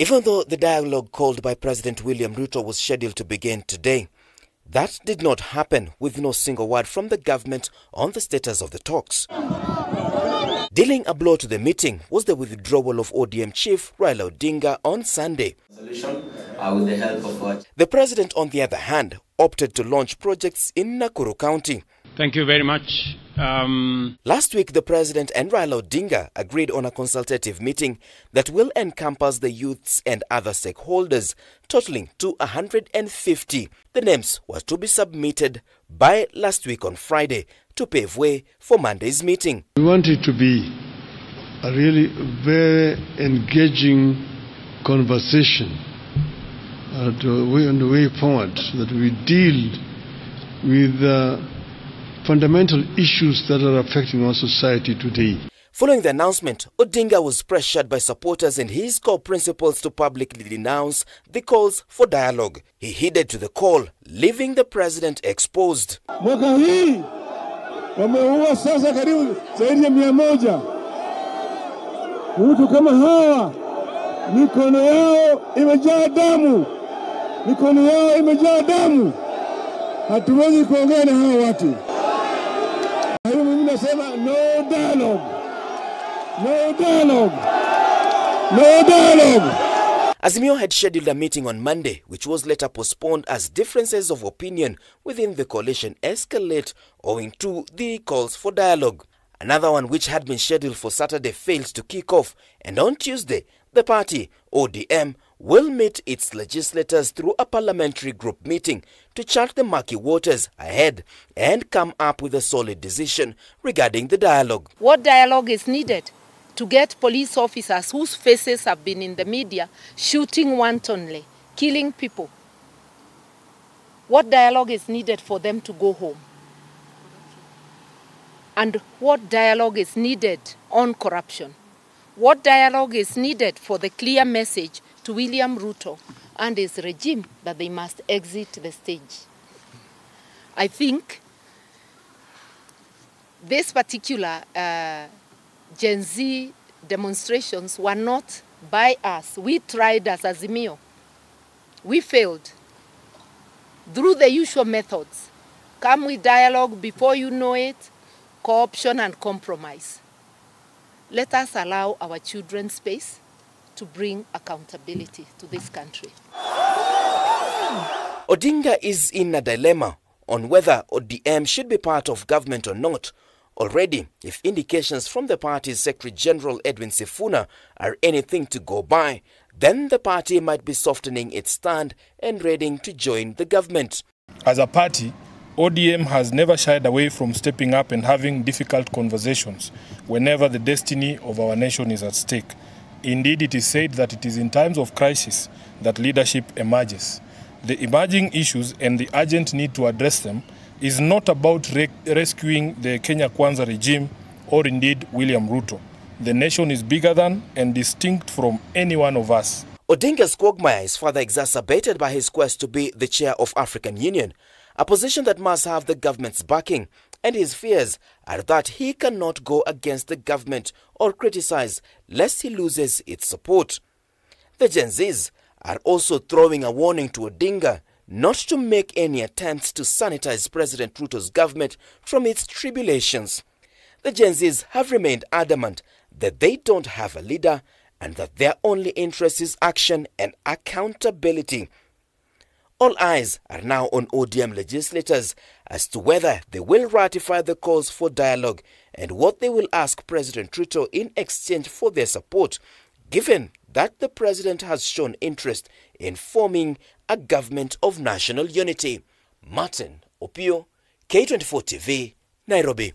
Even though the dialogue called by President William Ruto was scheduled to begin today, that did not happen, with no single word from the government on the status of the talks. Dealing a blow to the meeting was the withdrawal of ODM chief Raila Odinga on Sunday. The president, on the other hand, opted to launch projects in Nakuru County. Thank you very much. Last week, the president and Raila Odinga agreed on a consultative meeting that will encompass the youths and other stakeholders, totaling to 150. The names were to be submitted by last week on Friday to pave way for Monday's meeting. We want it to be a really very engaging conversation on the way forward, that we deal with fundamental issues that are affecting our society today. Following the announcement, Odinga was pressured by supporters and his core principles to publicly denounce the calls for dialogue. He heeded to the call, leaving the president exposed. Mwaka hii wameua sasa karibu zaidi ya 100. Mtu kama hawa mikono yao imejaa damu. Mikono yao imejaa damu. Hatuwezi kuongea na hawa watu. No dialogue. No dialogue. No dialogue. Azimio had scheduled a meeting on Monday, which was later postponed as differences of opinion within the coalition escalate owing to the calls for dialogue. Another one, which had been scheduled for Saturday, failed to kick off, and on Tuesday, the party, ODM, will meet its legislators through a parliamentary group meeting to chart the murky waters ahead and come up with a solid decision regarding the dialogue. What dialogue is needed to get police officers whose faces have been in the media shooting wantonly, killing people? What dialogue is needed for them to go home? And what dialogue is needed on corruption? What dialogue is needed for the clear message to William Ruto and his regime that they must exit the stage? I think this particular Gen Z demonstrations were not by us. We tried as Azimio. We failed through the usual methods. Come with dialogue, before you know it, co-option and compromise. Let us allow our children space to bring accountability to this country. Odinga is in a dilemma on whether ODM should be part of government or not. Already, if indications from the party's Secretary General Edwin Sifuna are anything to go by, then the party might be softening its stand and ready to join the government. As a party, ODM has never shied away from stepping up and having difficult conversations whenever the destiny of our nation is at stake. Indeed, it is said that it is in times of crisis that leadership emerges. The emerging issues and the urgent need to address them is not about rescuing the Kenya Kwanza regime or indeed William Ruto. The nation is bigger than and distinct from any one of us. Odinga's quagmire is further exacerbated by his quest to be the chair of African Union, a position that must have the government's backing, and his fears are that he cannot go against the government or criticize lest he loses its support. The Gen Zs are also throwing a warning to Odinga not to make any attempts to sanitize President Ruto's government from its tribulations. The Gen Zs have remained adamant that they don't have a leader and that their only interest is action and accountability. All eyes are now on ODM legislators as to whether they will ratify the calls for dialogue and what they will ask President Ruto in exchange for their support, given that the president has shown interest in forming a government of national unity. Martin Opio, K24 TV, Nairobi.